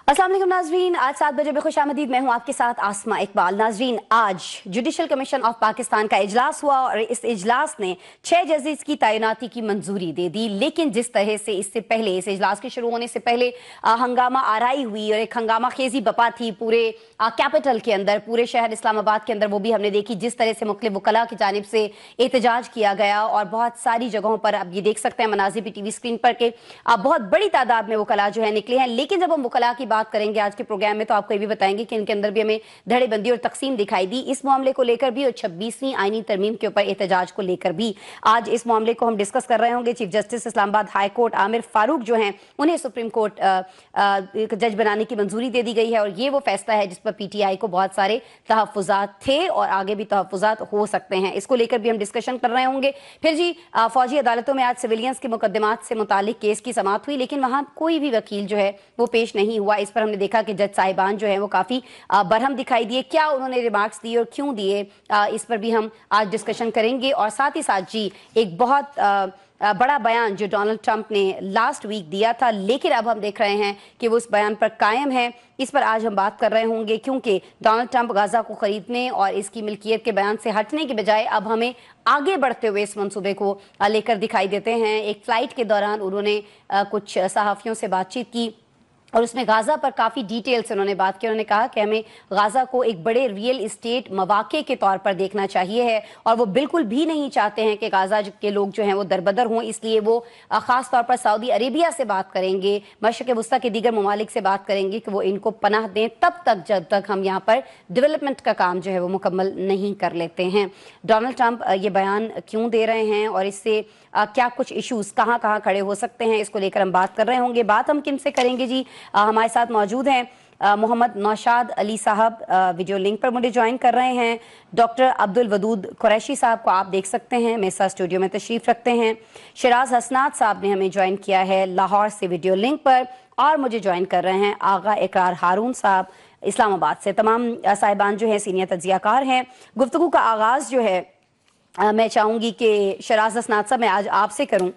अस्सलाम वालेकुम नाजरीन, आज 7 बजे खुश आमदीद। मैं हूं आपके साथ आसमा इकबाल। नाजरीन, आज जुडिशल कमीशन ऑफ पाकिस्तान का इजलास हुआ और इस इजलास ने 6 जजेस की तैनाती की मंजूरी दे दी। लेकिन जिस तरह से इससे पहले, इस इजलास के शुरू होने से पहले हंगामा आराई हुई और एक हंगामा खेजी बपा थी पूरे कैपिटल के अंदर, पूरे शहर इस्लामाबाद के अंदर, वो भी हमने देखी। जिस तरह से मुख्तलिफ वकला की जानिब से एहतजाज किया गया और बहुत सारी जगहों पर, अब ये देख सकते हैं मनाजिर भी टीवी स्क्रीन पर के बहुत बड़ी तादाद में वकला जो है निकले हैं। लेकिन जब हम वकला की बात करेंगे आज के प्रोग्राम में, तो आपको ये भी बताएंगे कि इनके अंदर भी हमें धड़ेबंदी और तकसीम दिखाई दी इस मामले को लेकर भी, और 26वीं आईनी तरमीम के ऊपर एहतजाज को लेकर भी। आज इस मामले को हम डिस्कस कर रहे होंगे। Chief justice Islamabad high court Aamir Farooq जो हैं, उन्हें सुप्रीम कोर्ट जज बनाने की मंजूरी दे दी गई है और ये वो फैसला है जिस पर पीटीआई को बहुत सारे तहफ्फुज़ात थे और आगे भी तहफ्फुज़ात हो सकते हैं। इसको लेकर भी हम डिस्कशन कर रहे होंगे। फिर जी, फौजी अदालतों में आज सिविलियंस के मुकदमात से मुतालिक केस की समाअत हुई, लेकिन वहाँ कोई भी वकील जो है वो पेश नहीं हुआ। इस पर हमने देखा कि जज साहिबान जो है वो काफ़ी बरहम दिखाई दिए। क्या उन्होंने रिमार्क्स दिए और क्यों दिए, इस पर भी हम आज डिस्कशन करेंगे। और साथ ही साथ जी, एक बहुत बड़ा बयान जो डोनाल्ड ट्रंप ने लास्ट वीक दिया था, लेकिन अब हम देख रहे हैं कि वो उस बयान पर कायम है। इस पर आज हम बात कर रहे होंगे, क्योंकि डोनाल्ड ट्रंप गाजा को खरीदने और इसकी मिल्कियत के बयान से हटने के बजाय अब हमें आगे बढ़ते हुए इस मंसूबे को लेकर दिखाई देते हैं। एक फ्लाइट के दौरान उन्होंने कुछ सहाफ़ियों से बातचीत की और उसमें गाज़ा पर काफ़ी डिटेल से उन्होंने बात की। उन्होंने कहा कि हमें गाज़ा को एक बड़े रियल इस्टेट मौक़े के तौर पर देखना चाहिए है और वो बिल्कुल भी नहीं चाहते हैं कि गाज़ा के लोग जो हैं वो दरबदर हों। इसलिए वो ख़ास तौर पर सऊदी अरेबिया से बात करेंगे, मशरिक़ वस्ता के दीगर ममालिक से बात करेंगे कि वो इनको पनाह दें तब तक जब तक हम यहाँ पर डेवलपमेंट का काम जो है वो मुकम्मल नहीं कर लेते हैं। डोनाल्ड ट्रंप ये बयान क्यों दे रहे हैं और इससे क्या कुछ इशूज़ कहाँ कहाँ खड़े हो सकते हैं, इसको लेकर हम बात कर रहे होंगे। बात हम किन से करेंगे जी? हमारे साथ मौजूद हैं मोहम्मद नौशाद अली साहब, वीडियो लिंक पर मुझे ज्वाइन कर रहे हैं। डॉक्टर अब्दुल वदूद कुरैशी साहब को आप देख सकते हैं, मेरे साथ स्टूडियो में तशरीफ़ रखते हैं। शराज हसनात साहब ने हमें ज्वाइन किया है लाहौर से वीडियो लिंक पर, और मुझे ज्वाइन कर रहे हैं आगा इकरार हारून साहब इस्लामाबाद से। तमाम साहिबान जो हैं सीनियर तज्ज़ियाकार हैं। गुफ्तगू का आगाज़ जो है मैं चाहूँगी कि शराज हसनात साहब मैं आज आपसे करूँ।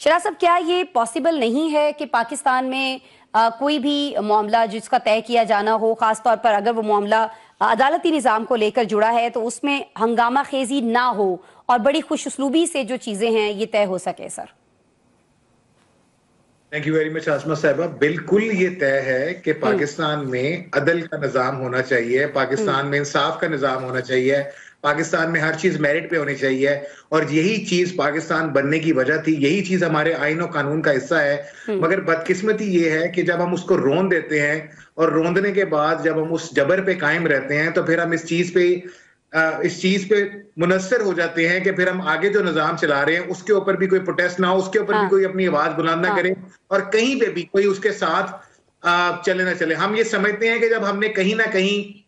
शराज साहब, क्या ये पॉसिबल नहीं है कि पाकिस्तान में कोई भी मामला जिसका तय किया जाना हो, ख़ास तौर पर अगर वो मामला अदालती निज़ाम को लेकर जुड़ा है, तो उसमें हंगामा खेजी ना हो और बड़ी खुशउस्लूबी से जो चीज़ें हैं ये तय हो सके? Sir, thank you very much Asma साहिबा। बिल्कुल ये तय है कि पाकिस्तान में अदल का निज़ाम होना चाहिए, पाकिस्तान में इंसाफ का निज़ाम होना चाहिए, पाकिस्तान में हर चीज मेरिट पे होनी चाहिए, और यही चीज पाकिस्तान बनने की वजह थी, यही चीज हमारे आईन और कानून का हिस्सा है। मगर बदकिस्मती ये है कि जब हम उसको रोन देते हैं और रोंदने के बाद जब हम उस जबर पे कायम रहते हैं, तो फिर हम इस चीज पे मुनस्सर हो जाते हैं कि फिर हम आगे जो निजाम चला रहे हैं उसके ऊपर भी कोई प्रोटेस्ट ना हो, उसके ऊपर भी कोई अपनी आवाज बुलंद ना करे, और कहीं पे भी कोई उसके साथ चले ना चले। हम ये समझते हैं कि जब हमने कहीं ना कहीं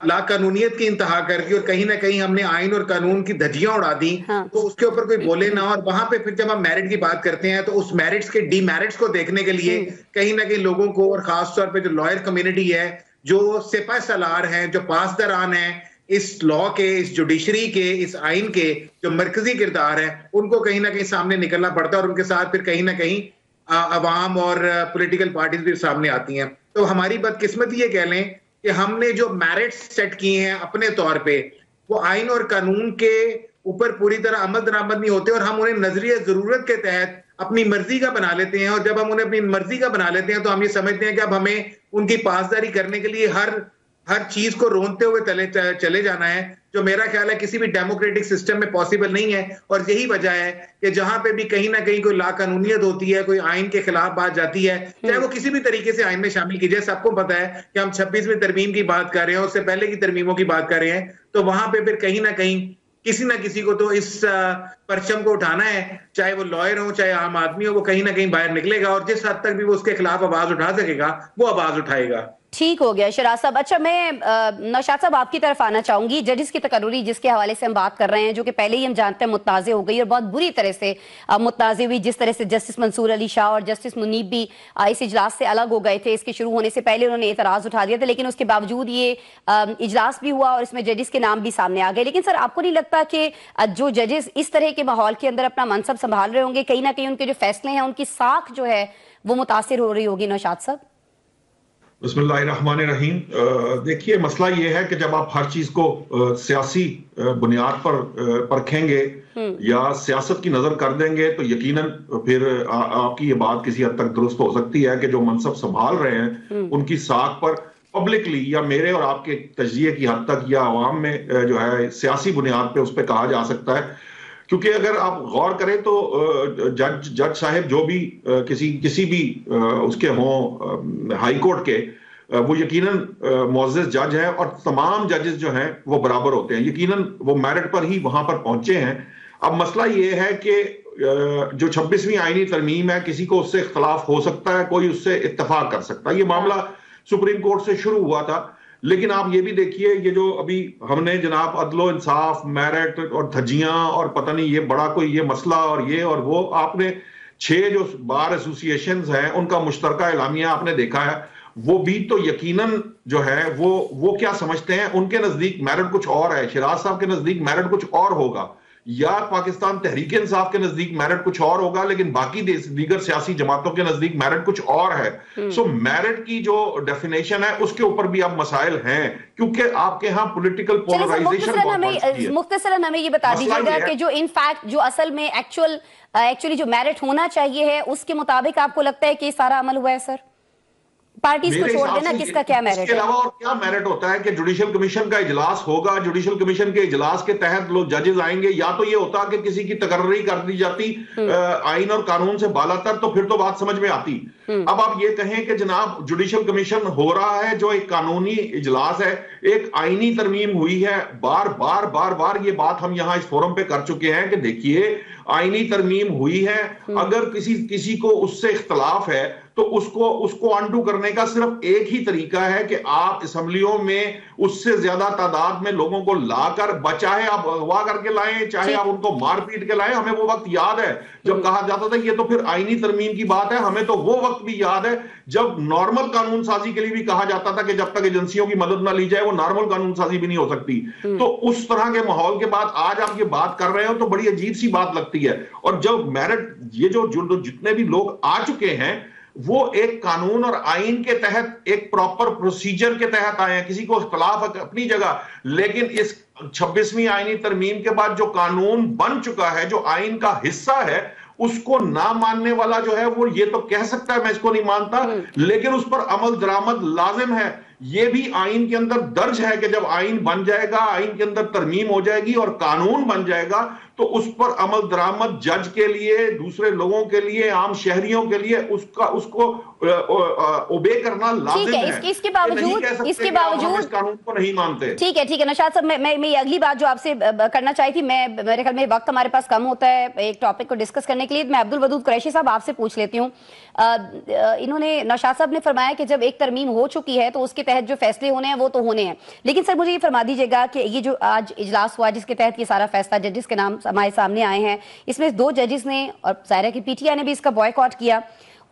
ला कानूनियत की इंतहा कर दी और कहीं ना कहीं हमने आइन और कानून की धज्जियां उड़ा दी, तो उसके ऊपर कोई बोले ना। और वहां पे फिर जब हम मेरिट की बात करते हैं तो उस मेरिट्स के डीमेरिट्स को देखने के लिए कहीं ना कहीं लोगों को, और खास तौर पे जो लॉयर कम्युनिटी है, जो सिपह सलार हैं, जो पासदारान हैं इस लॉ के, इस जुडिशरी के, इस आइन के जो मरकजी किरदार है, उनको कहीं ना कहीं सामने निकलना पड़ता है और उनके साथ फिर कहीं ना कहीं अवाम और पॉलिटिकल पार्टीज भी सामने आती हैं। तो हमारी बदकिस्मती ये कह लें कि हमने जो मेरिट्स सेट किए हैं अपने तौर पे, वो आइन और कानून के ऊपर पूरी तरह अमल दरामद नहीं होते, और हम उन्हें नजरिया जरूरत के तहत अपनी मर्जी का बना लेते हैं। और जब हम उन्हें अपनी मर्जी का बना लेते हैं तो हम ये समझते हैं कि अब हमें उनकी पासदारी करने के लिए हर चीज को रोनते हुए चले जाना है, जो मेरा ख्याल है किसी भी डेमोक्रेटिक सिस्टम में पॉसिबल नहीं है। और यही वजह है कि जहां पे भी कहीं ना कहीं कोई लाकानूनियत होती है, कोई आइन के खिलाफ बात जाती है, चाहे वो किसी भी तरीके से आइन में शामिल की जाए, सबको पता है कि हम 26वीं तरमीम की बात कर रहे हैं, उससे पहले की तरमीमों की बात कर रहे हैं, तो वहां पे फिर कहीं ना कहीं किसी ना किसी को तो इस परचम को उठाना है, चाहे वो लॉयर हो चाहे आम आदमी हो, वो कहीं ना कहीं बाहर निकलेगा और जिस हद तक भी वो उसके खिलाफ आवाज उठा सकेगा वो आवाज उठाएगा। ठीक हो गया शराज साहब। अच्छा, मैं नौशाद साहब आपकी तरफ आना चाहूंगी। जजिस की तकर्री जिसके हवाले से हम बात कर रहे हैं, जो कि पहले ही हम जानते हैं मुतनाज़ हो गई और बहुत बुरी तरह से मुतनाज़ हुई, जिस तरह से जस्टिस मंसूर अली शाह और जस्टिस मुनीब भी इस इजलास से अलग हो गए थे। इसके शुरू होने से पहले उन्होंने एतराज़ उठा दिया था, लेकिन उसके बावजूद ये इजलास भी हुआ और इसमें जजिस के नाम भी सामने आ गए। लेकिन सर, आपको नहीं लगता कि जो जजिस इस तरह के माहौल के अंदर अपना मनसब संभाल रहे होंगे, कहीं ना कहीं उनके जो फैसले हैं उनकी साख जो है वो मुतासिर हो रही होगी? नौशाद साहब, بسم اللہ الرحمن الرحیم. دیکھیے مسئلہ یہ ہے کہ جب آپ ہر چیز کو سیاسی بنیاد پر پرکھیں گے یا سیاست کی نظر کر دیں گے تو یقیناً پھر آپ کی یہ بات کسی حد تک درست ہو سکتی ہے کہ جو منصب سنبھال رہے ہیں ان کی ساکھ پر پبلکلی یا میرے اور آپ کے تجزیے کی حد تک یا عوام میں جو ہے سیاسی بنیاد پہ اس پہ کہا جا سکتا ہے. کیونکہ اگر آپ غور کریں تو جج صاحب جو بھی کسی بھی اس کے ہوں ہائی کورٹ کے وہ یقیناً معزز جج ہیں اور تمام ججز جو ہیں وہ برابر ہوتے ہیں, یقیناً وہ میرٹ پر ہی وہاں پر پہنچے ہیں. اب مسئلہ یہ ہے کہ جو 26ویں آئینی ترمیم ہے کسی کو اس سے اختلاف ہو سکتا ہے, کوئی اس سے اتفاق کر سکتا ہے. یہ معاملہ سپریم کورٹ سے شروع ہوا تھا, لیکن آپ یہ بھی دیکھیے یہ جو ابھی ہم نے جناب عدل و انصاف, میرٹ اور دھجیاں اور پتہ نہیں یہ بڑا کوئی یہ مسئلہ اور یہ اور وہ, آپ نے 6 جو بار ایسوسییشنز ہیں ان کا مشترکہ اعلامیہ آپ نے دیکھا ہے, وہ بھی تو یقیناً جو ہے وہ کیا سمجھتے ہیں, ان کے نزدیک میرٹ کچھ اور ہے, شیراز صاحب کے نزدیک میرٹ کچھ اور ہوگا, یا پاکستان تحریک انصاف کے نزدیک میرٹ کچھ اور ہوگا, لیکن باقی دیگر سیاسی جماعتوں کے نزدیک میرٹ کچھ اور ہے. سو میرٹ کی جو ڈیفینیشن ہے اس کے اوپر بھی اب مسائل ہیں, کیونکہ آپ کے ہاں پولیٹیکل پولرائزیشن بہت بڑھ چکی ہے. مختصراً ہمیں یہ بتا دیجیے گا کہ جو ان فیکٹ جو اصل میں ایکچولی جو میرٹ ہونا چاہیے ہے اس کے مطابق آپ کو لگتا ہے کہ سارا عمل ہوا ہے سر؟ پارٹیز کو چھوڑ دینا, کس کا کیا میرٹ ہے؟ اس کے علاوہ اور کیا میرٹ ہوتا ہے کہ جوڈیشل کمیشن کا اجلاس ہوگا, جوڈیشل کمیشن کے اجلاس کے تحت لوگ ججز آئیں گے, یا تو یہ ہوتا کہ کسی کی تقرری کر دی جاتی آئین اور قانون سے بالا تر, تو پھر تو بات سمجھ میں آتی. اب آپ یہ کہیں کہ جناب جوڈیشل کمیشن ہو رہا ہے جو ایک قانونی اجلاس ہے, ایک آئینی ترمیم ہوئی ہے, بار بار یہ بات ہم یہاں اس فورم پہ کر چکے ہیں کہ دیکھیے آئینی ترمیم ہوئی ہے, اگر کسی کو اس سے اختلاف ہے تو اس کو انڈو کرنے کا صرف ایک ہی طریقہ ہے کہ آپ اسمبلیوں میں اس سے زیادہ تعداد میں لوگوں کو لا کر, چاہے آپ اغوا کر کے لائیں, چاہے آپ ان کو مار پیٹ کے لائیں. ہمیں وہ وقت یاد ہے جب کہا جاتا تھا یہ تو پھر آئینی ترمیم کی بات ہے, ہمیں تو وہ وقت بھی یاد ہے جب نارمل قانون سازی کے لیے بھی کہا جاتا تھا کہ جب تک ایجنسیوں کی مدد نہ لی جائے وہ نارمل قانون سازی بھی نہیں ہو سکتی. تو اس طرح کے ماحول کے بعد آج آپ یہ بات کر رہے ہو تو بڑی عجیب سی بات لگتی ہے. اور جب میرٹ یہ جو جتنے بھی لوگ آ چکے ہیں وہ ایک قانون اور آئین کے تحت ایک پراپر پروسیجر کے تحت آئے ہیں, کسی کو اختلاف اپنی جگہ, لیکن اس 26ویں آئینی ترمیم کے بعد جو قانون بن چکا ہے, جو آئین کا حصہ ہے, اس کو نہ ماننے والا جو ہے وہ یہ تو کہہ سکتا ہے میں اس کو نہیں مانتا, لیکن اس پر عمل درآمد لازم ہے. یہ بھی آئین کے اندر درج ہے کہ جب آئین بن جائے گا, آئین کے اندر ترمیم ہو جائے گی اور قانون بن جائے گا تو اس پر عمل درآمد جج کے لیے, دوسرے لوگوں کے لیے, عام شہریوں کے لیے اس کو اوبے کرنا لازم ہے. اس کے باوجود قانون کو نہیں مانتے. ٹھیک ہے نشاط صاحب, میں یہ اگلی بات جو آپ سے کرنا چاہی تھی, میرے خیال میں وقت ہمارے پاس کم ہوتا ہے ایک ٹاپک کو ڈسکس کرنے کے لیے, میں عبدالودود قریشی صاحب آپ سے پوچھ لیتی ہوں. انہوں نے, نشاط صاحب نے فرمایا کہ جب ایک ترمیم ہو چکی ہے تو اس کے تحت جو فیصلے ہونے ہیں وہ تو ہونے ہیں, لیکن سر مجھے یہ فرما دیجیے گا کہ یہ جو آج اجلاس ہوا جس کے تحت یہ سارا فیصلہ ججز کے نام ہمارے سامنے آئے ہیں, اس میں 2 ججز نے اور ظاہر ہے کہ پی ٹی آئی نے بھی اس کا بوائیکاٹ کیا,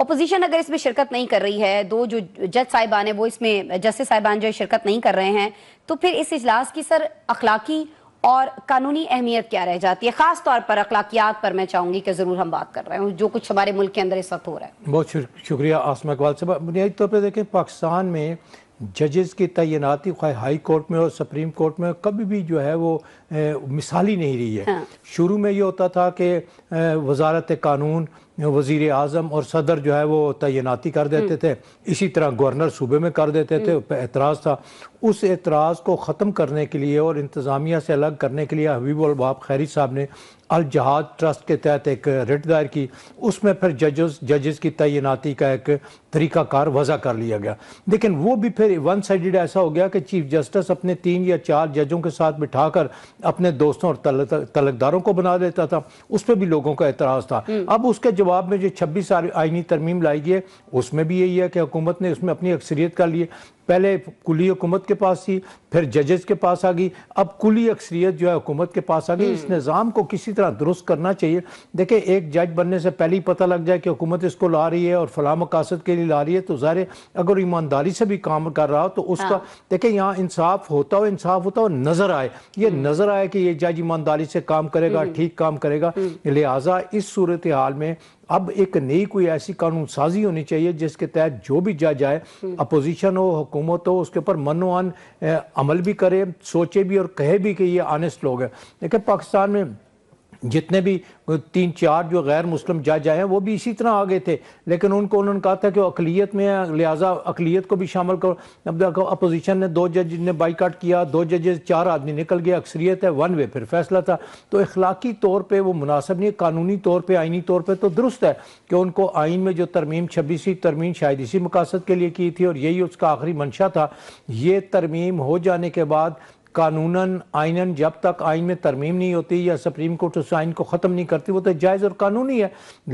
اپوزیشن اگر اس میں شرکت نہیں کر رہی ہے, 2 جو جج صاحبان ہیں وہ اس میں جسٹس صاحبان جو شرکت نہیں کر رہے ہیں, تو پھر اس اجلاس کی سر اخلاقی اور قانونی اہمیت کیا رہ جاتی ہے؟ خاص طور پر اخلاقیات پر میں چاہوں گی کہ ضرور ہم بات کر رہے ہیں جو کچھ ہمارے ملک کے اندر اس وقت ہو رہا ہے. بہت شکریہ آسما اقبال صاحب. بنیادی طور پہ دیکھیں پاکستان میں ججز کی تعیناتی خواہ ہائی کورٹ میں اور سپریم کورٹ میں کبھی بھی جو ہے وہ مثالی نہیں رہی ہے. شروع میں یہ ہوتا تھا کہ وزارت قانون, وزیر اعظم اور صدر جو ہے وہ تعیناتی کر دیتے تھے, اسی طرح گورنر صوبے میں کر دیتے تھے, اعتراض تھا. اس اعتراض کو ختم کرنے کے لیے اور انتظامیہ سے الگ کرنے کے لیے حبیب الباب خیری صاحب نے الجہاد ٹرسٹ کے تحت ایک رٹ دائر کی, اس میں پھر ججز کی تعیناتی کا ایک طریقہ کار وضع کر لیا گیا. لیکن وہ بھی پھر ون سائیڈڈ ایسا ہو گیا کہ چیف جسٹس اپنے 3 یا 4 ججوں کے ساتھ بٹھا کر اپنے دوستوں اور طلقداروں کو بنا دیتا تھا, اس پہ بھی لوگوں کا اعتراض تھا. اب اس کے جواب میں جو 26 آئینی ترمیم لائی گئی اس میں بھی یہی ہے کہ حکومت نے اس میں اپنی اکثریت کر لی. پہلے کلی حکومت کے پاس تھی, پھر ججز کے پاس آ گئی, اب کلی اکثریت جو ہے حکومت کے پاس آ گئی. اس نظام کو کسی طرح درست کرنا چاہیے. دیکھیں ایک جج بننے سے پہلے ہی پتہ لگ جائے کہ حکومت اس کو لا رہی ہے اور فلاں مقاصد کے لیے لا رہی ہے, تو ظاہر اگر ایمانداری سے بھی کام کر رہا ہو تو اس کا دیکھیں یہاں انصاف ہوتا ہو نظر آئے, یہ نظر آئے کہ یہ جج ایمانداری سے کام کرے گا, ٹھیک کام کرے گا. لہٰذا اس صورتحال میں اب ایک نئی کوئی ایسی قانون سازی ہونی چاہیے جس کے تحت جو بھی جج آئے، اپوزیشن ہو، حکومت ہو، اس کے اوپر من و عن عمل بھی کرے، سوچے بھی اور کہے بھی کہ یہ آنےسٹ لوگ ہیں. لیکن پاکستان میں جتنے بھی 3-4 جو غیر مسلم جج آئے ہیں وہ بھی اسی طرح آگے تھے، لیکن انہوں نے کہا تھا کہ وہ اقلیت میں ہے، لہٰذا اقلیت کو بھی شامل کرو. اب اپوزیشن نے 2 جج نے بائیکاٹ کیا، 2 ججز 4 آدمی نکل گیا، اکثریت ہے 1 وے، پھر فیصلہ تھا. تو اخلاقی طور پہ وہ مناسب نہیں ہے، قانونی طور پہ، آئینی طور پہ تو درست ہے کہ ان کو آئین میں جو ترمیم 26ویں ترمیم شاید اسی مقاصد کے لیے کی تھی اور یہی اس کا آخری منشا تھا. یہ ترمیم ہو جانے کے بعد قانوناً آئیناً جب تک آئین میں ترمیم نہیں ہوتی یا سپریم کورٹ اس آئین کو ختم نہیں کرتی وہ تو جائز اور قانونی ہے،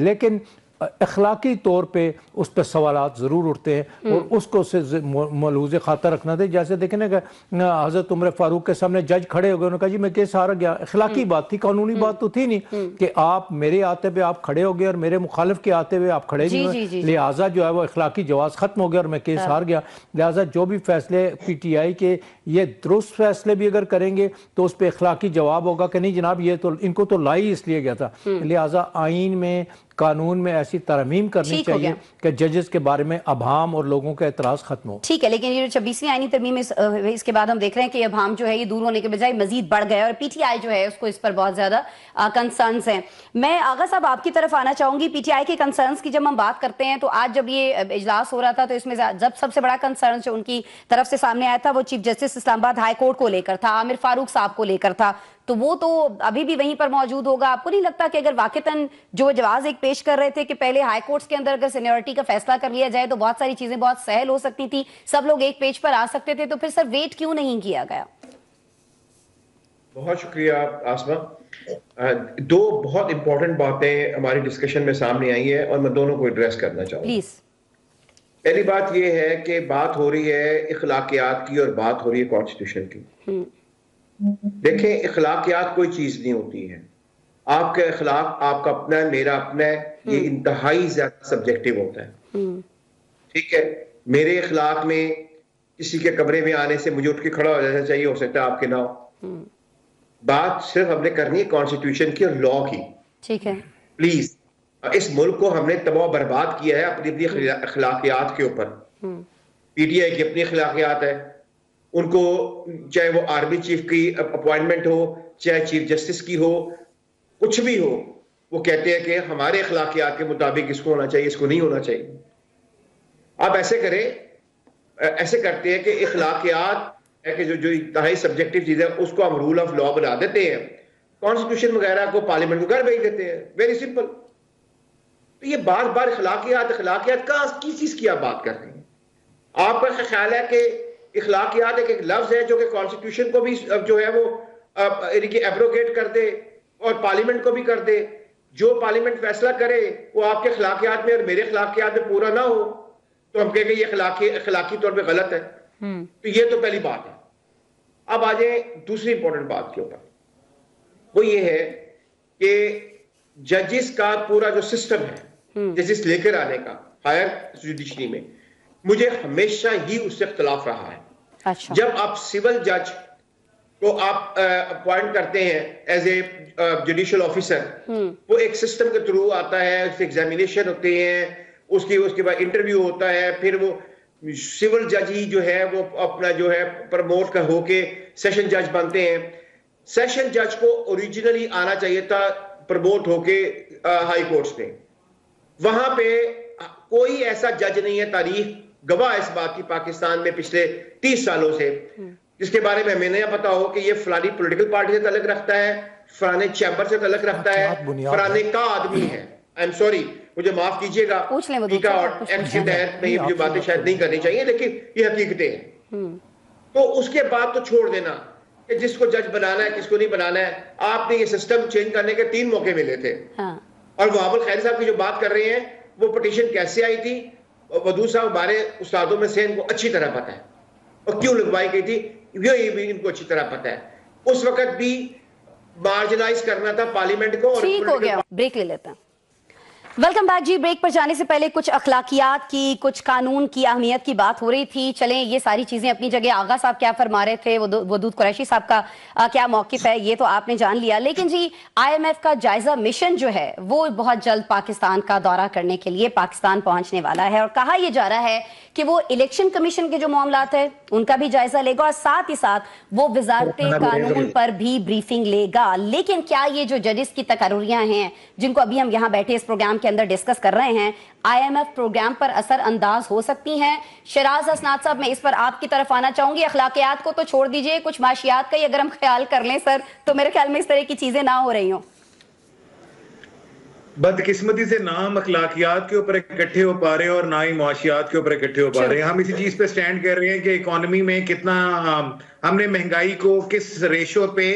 لیکن اخلاقی طور پہ اس پہ سوالات ضرور اٹھتے ہیں اور اس کو سے ملحوظ خاطر رکھنا تھے. جیسے دیکھیں نا کہ حضرت عمر فاروق کے سامنے جج کھڑے ہو گئے، انہوں نے کہا جی میں کیس ہار گیا. اخلاقی بات تھی، قانونی بات تو تھی نہیں کہ آپ میرے آتے پہ آپ کھڑے ہو گئے اور میرے مخالف کے آتے ہوئے آپ کھڑے نہیں ہوئے، لہٰذا جو ہے وہ اخلاقی جواز ختم ہو گیا اور میں کیس ہار گیا. لہٰذا جو بھی فیصلے پی ٹی آئی کے یہ درست فیصلے بھی اگر کریں گے تو اس پہ اخلاقی جواب ہوگا کہ نہیں جناب یہ تو ان کو تو لائی اس لیے گیا تھا. لہٰذا آئین میں، قانون میں ایسی ترمیم کرنی چاہیے کہ ججز کے بارے میں ابہام اور لوگوں کا اعتراض ختم ہو. ٹھیک ہے، لیکن یہ 26ویں آئینی ترمیم اس کے بعد ہم دیکھ رہے ہیں کہ ابہام جو ہے یہ دور ہونے کے بجائے مزید بڑھ گیا اور پی ٹی آئی جو ہے اس کو اس پر بہت زیادہ کنسرنز ہیں. میں آغا صاحب آپ کی طرف آنا چاہوں گی. پی ٹی آئی کے کنسرنز کی جب ہم بات کرتے ہیں تو آج جب یہ اجلاس ہو رہا تھا تو اس میں جب سب سے بڑا کنسرن جو ان کی طرف سے سامنے آیا تھا وہ چیف جسٹس اسلام آباد ہائی کورٹ کو لے کر تھا، عامر فاروق صاحب کو لے کر تھا. تو وہ تو ابھی بھی وہیں پر موجود ہوگا. آپ کو نہیں لگتا کہ اگر واقعتاً جو جواز ایک پیش کر رہے تھے کہ پہلے ہائی کورٹس کے اندر اگر سینیورٹی کا فیصلہ کر لیا جائے تو بہت ساری چیزیں بہت سہل ہو سکتی تھی، سب لوگ ایک پیج پر آ سکتے تھے، تو پھر سر ویٹ کیوں نہیں کیا گیا؟ بہت شکریہ آسمہ. 2 بہت امپورٹنٹ باتیں ہماری ڈسکشن میں سامنے آئی ہیں اور میں دونوں کو ایڈریس کرنا چاہوں گا. پلیز. پہلی بات یہ ہے کہ بات ہو رہی ہے اخلاقیات کی اور بات ہو رہی ہے کانسٹیٹیوشن کی. دیکھیں اخلاقیات کوئی چیز نہیں ہوتی ہے. آپ کا اخلاق آپ کا اپنا ہے، میرا اپنا ہے، یہ انتہائی زیادہ سبجیکٹیو ہوتا ہے. ٹھیک ہے، میرے اخلاق میں کسی کے کمرے میں آنے سے مجھے اٹھ کے کھڑا ہو جانا چاہیے، ہو سکتا ہے آپ کے نہ ہو. بات صرف ہم نے کرنی ہے کانسٹیٹیوشن کی اور لا کی. ٹھیک ہے پلیز، اس ملک کو ہم نے تباہ و برباد کیا ہے اپنی اخلاقیات کے اوپر. پی ٹی آئی کی اپنی اخلاقیات ہے، ان کو چاہے وہ آرمی چیف کی اپوائنٹمنٹ ہو، چاہے چیف جسٹس کی ہو، کچھ بھی ہو، وہ کہتے ہیں کہ ہمارے اخلاقیات کے مطابق اس کو ہونا چاہیے، اس کو نہیں ہونا چاہیے. آپ ایسے کریں، ایسے کرتے ہیں کہ اخلاقیات کہ جو انتہائی سبجیکٹیو چیز ہے اس کو ہم رول آف لا بنا دیتے ہیں، کانسٹیٹیوشن وغیرہ کو پارلیمنٹ کو گھر بھیج دیتے ہیں. Very simple. تو یہ بار بار اخلاقیات کا کس چیز کی آپ بات کرتے ہیں؟ آپ کا خیال ہے کہ اخلاقیات ایک لفظ ہے جو کہ کانسٹیٹیوشن کو بھی جو ہے وہ ایبروگیٹ کر دے اور پارلیمنٹ کو بھی کر دے؟ جو پارلیمنٹ فیصلہ کرے وہ آپ کے اخلاقیات میں اور میرے اخلاقیات میں پورا نہ ہو تو ہم کہیں گے یہ اخلاقی طور پہ غلط ہے. تو یہ تو پہلی بات ہے. اب آ جائیں دوسری امپورٹنٹ بات کے اوپر. وہ یہ ہے کہ ججز کا پورا جو سسٹم ہے ججز لے کر آنے کا ہائر جوڈیشری میں، مجھے ہمیشہ ہی اس سے اختلاف رہا ہے. جب آپ سول جج کو آپ اپوائنٹ کرتے ہیں ایز اے جوڈیشل آفیسر، وہ ایک سسٹم کے تھرو آتا ہے، اس ایگزامینیشن ہوتے ہیں، اس کے بعد انٹرویو ہوتا ہے، پھر وہ سول جج ہی جو ہے وہ اپنا جو ہے پروموٹ ہو کے سیشن جج بنتے ہیں. سیشن جج کو اوریجنلی آنا چاہیے تھا پروموٹ ہو کے ہائی کورٹس میں. وہاں پہ کوئی ایسا جج نہیں ہے، تاریخ گواہ اس بات کی پاکستان میں پچھلے 30 سالوں سے، جس کے بارے میں ہمیں نہیں پتا ہو کہ یہ فلانی پولیٹیکل پارٹی سے تعلق رکھتا ہے، فلانے چیمبر سے تعلق رکھتا ہے، فلانے کا آدمی ہے. آئی ایم سوری، مجھے معاف کیجیے گا، اور ایکٹ کے تحت میں یہ باتیں شاید نہیں کرنی چاہیے، لیکن یہ حقیقتیں ہیں. تو اس کے بعد تو چھوڑ دینا کہ جس کو جج بنانا ہے کس کو نہیں بنانا ہے. آپ نے یہ سسٹم چینج کرنے کے 3 موقع ملے تھے، اور وہاب الخیر صاحب کی جو بات کر رہے ہیں وہ پٹیشن کیسے آئی تھی، ودود صاحب ہمارے استادوں میں سے ان کو اچھی طرح پتہ ہے، اور کیوں لگوائی گئی تھی یہ بھی ان کو اچھی طرح پتہ ہے. اس وقت بھی مارجنائز کرنا تھا پارلیمنٹ کو. اور ٹھیک ہو گیا، بریک لے لیتا ہوں. वेलकम बैक जी। ब्रेक पर जाने से पहले कुछ अखलाकियात की, कुछ कानून की अहमियत की बात हो रही थी। चलें, ये सारी चीजें अपनी जगह आगा साहब क्या फरमा रहे थे, वदूद कुरैशी साहब का क्या मौकिफ है, ये तो आपने जान लिया। लेकिन जी, IMF का जायजा मिशन जो है वो बहुत जल्द पाकिस्तान का दौरा करने के लिए पाकिस्तान पहुंचने वाला है, और कहा यह जा रहा है कि वो इलेक्शन कमीशन के जो मामलात है उनका भी जायजा लेगा, और साथ ही साथ वो वजारते कानून पर भी ब्रीफिंग लेगा। लेकिन क्या ये जो जजेस की तकर्रियां हैं जिनको अभी हम यहाँ बैठे इस प्रोग्राम के अंदर डिस्कस कर रहे हैं, IMF प्रोग्राम पर असर अंदाज हो सकती हैं? शराज हसनात साहब, मैं इस पर आपकी तरफ आना चाहूंगी। अखलाकियात को तो छोड़ दीजिए, कुछ माशियात का ही अगर हम ख्याल कर लें सर, तो मेरे ख्याल में इस तरह की चीजें ना हो रही हों। बदकिस्मती से ना हम अखलाकियात के ऊपर इकट्ठे हो पा रहे हैं और ना ही मुआशियात के ऊपर इकट्ठे हो पा रहे हैं। हम इसी चीज पे स्टैंड कर रहे हैं कि इकोनॉमी में कितना हमने महंगाई को किस रेशो पे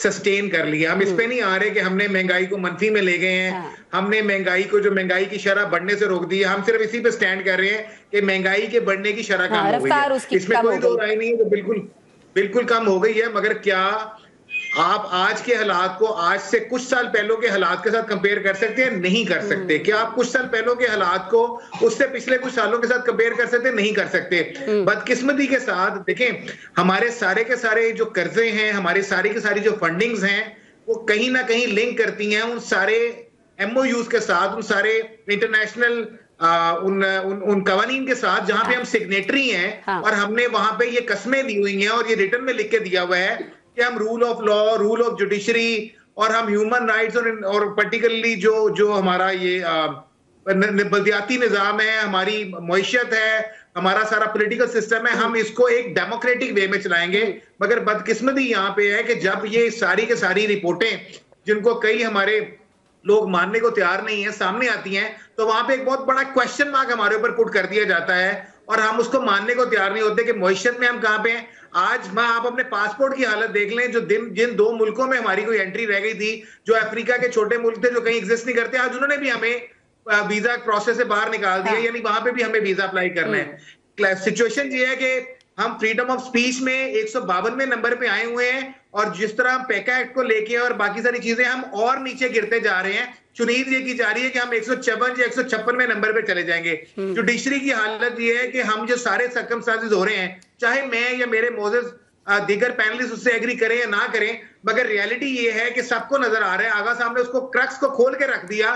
सस्टेन कर लिया। हम इस पे नहीं आ रहे कि हमने महंगाई को मंफी में ले गए हैं, हमने महंगाई को, जो महंगाई की शरह बढ़ने से रोक दी है। हम सिर्फ इसी पे स्टैंड कर रहे हैं कि महंगाई के बढ़ने की शरह कम हो गई है, इसमें कोई दो राय नहीं है, तो बिल्कुल कम हो गई है। मगर क्या आप आज के हालात को आज से कुछ साल पहले के हालात के साथ कंपेयर कर सकते हैं? नहीं कर सकते। क्या आप कुछ साल पहले के हालात को उससे पिछले कुछ सालों के साथ कंपेयर कर सकते हैं? नहीं कर सकते। बदकिस्मती के साथ देखें, हमारे सारे के सारे जो कर्जे हैं, हमारे सारी की सारी जो फंडिंग्स हैं, वो कहीं ना कहीं लिंक करती हैं उन सारे MOUs के साथ, उन सारे इंटरनेशनल उन कवानीन के साथ जहां पे हम सिग्नेटरी हैं, और हमने वहां पे ये कस्में दी हुई हैं और ये रिटर्न में लिख के दिया हुआ है कि हम rule of law, rule of judiciary और हम ह्यूमन राइट्स और पर्टिकुलरली जो हमारा ये बल्दियाती निजाम है, हमारी मईशत है, हमारा सारा पॉलिटिकल सिस्टम है, हम इसको एक डेमोक्रेटिक वे में चलाएंगे। मगर बदकिस्मती यहाँ पे है कि जब ये सारी के सारी रिपोर्टें, जिनको कई हमारे लोग मानने को तैयार नहीं है, सामने आती हैं, तो वहां पे एक बहुत बड़ा क्वेश्चन मार्क हमारे ऊपर पुट कर दिया जाता है और हम उसको मानने को तैयार नहीं होते कि मईशत में हम कहाँ पे हैं। आज आप अपने पासपोर्ट की हालत देख लें, जो जिन 2 मुल्कों में हमारी कोई एंट्री रह गई थी, जो अफ्रीका के छोटे मुल्क थे जो कहीं एग्जिस्ट नहीं करते, आज उन्होंने भी हमें वीजा प्रोसेस से बाहर निकाल दिया, यानी वहां पे भी हमें वीजा अप्लाई करना है। सिचुएशन ये है कि हम फ्रीडम ऑफ स्पीच में 152वें नंबर पे आए हुए हैं, और जिस तरह हम पैका एक्ट को लेके और बाकी सारी चीजें हम और नीचे गिरते जा रहे हैं। चुनीद ये की जा रही है कि हम 154 या 156वें नंबर पे चले जाएंगे। जुडिशरी की हालत ये है कि हम जो सारे सर्कमस्टांसेस हो रहे हैं, चाहे मैं या मेरे मोजेस दीगर पैनलिस्ट उससे एग्री करें या ना करें, मगर रियलिटी ये है कि सबको नजर आ रहा है। आगा साहब ने उसको क्रक्स को खोल के रख दिया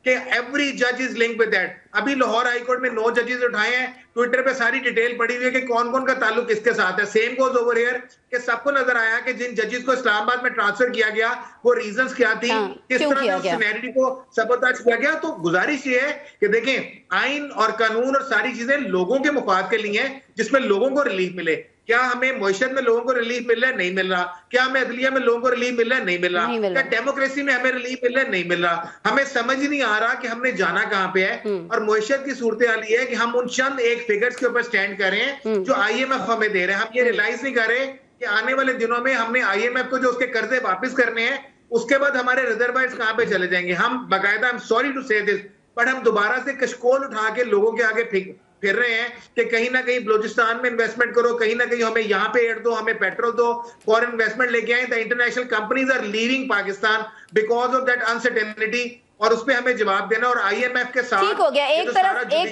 कि एवरी जज इज लिंक विद दैट। अभी लाहौर हाईकोर्ट में 9 जजेस उठाए हैं, ट्विटर पे सारी डिटेल पड़ी हुई है कि कौन कौन का ताल्लुक किसके साथ है। सेम गोज ओवर हियर कि सबको नजर आया कि जिन जजेस को इस्लामाबाद में ट्रांसफर किया गया वो रीजंस क्या थी, किस तरह से सिनेरियो को सबोताज किया गया। तो गुजारिश ये है कि देखें, आइन और कानून और सारी चीजें लोगों के मुफाद के लिए हैं, जिसमें लोगों को रिलीफ मिले। क्या हमें मईशत में लोगों को रिलीफ मिल रहा है? नहीं मिल रहा। क्या हमें अदलिया में लोगों को रिलीफ मिल रहा है? नहीं मिल रहा। क्या डेमोक्रेसी में हमें रिलीफ मिल रहा है? नहीं मिल रहा। हमें समझ ही नहीं आ रहा कि हमने जाना कहां पे है। और मईशत की सूरत हाल ये है कि हम उन चंद एक फिगर्स के ऊपर स्टैंड कर रहे हैं जो IMF हमें दे रहे हैं। हम ये रियलाइज नहीं कर रहे कि आने वाले दिनों में हमने IMF को जो उसके कर्जे वापस करने हैं, उसके बाद हमारे रिजर्वायर्स कहां पे चले जाएंगे। हम बाकायदा, आई एम सॉरी टू से दिस, बट हम दोबारा से कशकोल उठा के लोगों के आगे फिर रहे हैं कि कहीं ना कहीं बलूचिस्तान में इन्वेस्टमेंट करो, कहीं ना कहीं हमें यहाँ पे एड दो, हमें पेट्रोल दो, फॉरेन इन्वेस्टमेंट लेके आए। The international companies are leaving Pakistan because of that uncertainty, और उस पे हमें जवाब देना। और IMF के साथ ठीक हो गया। एक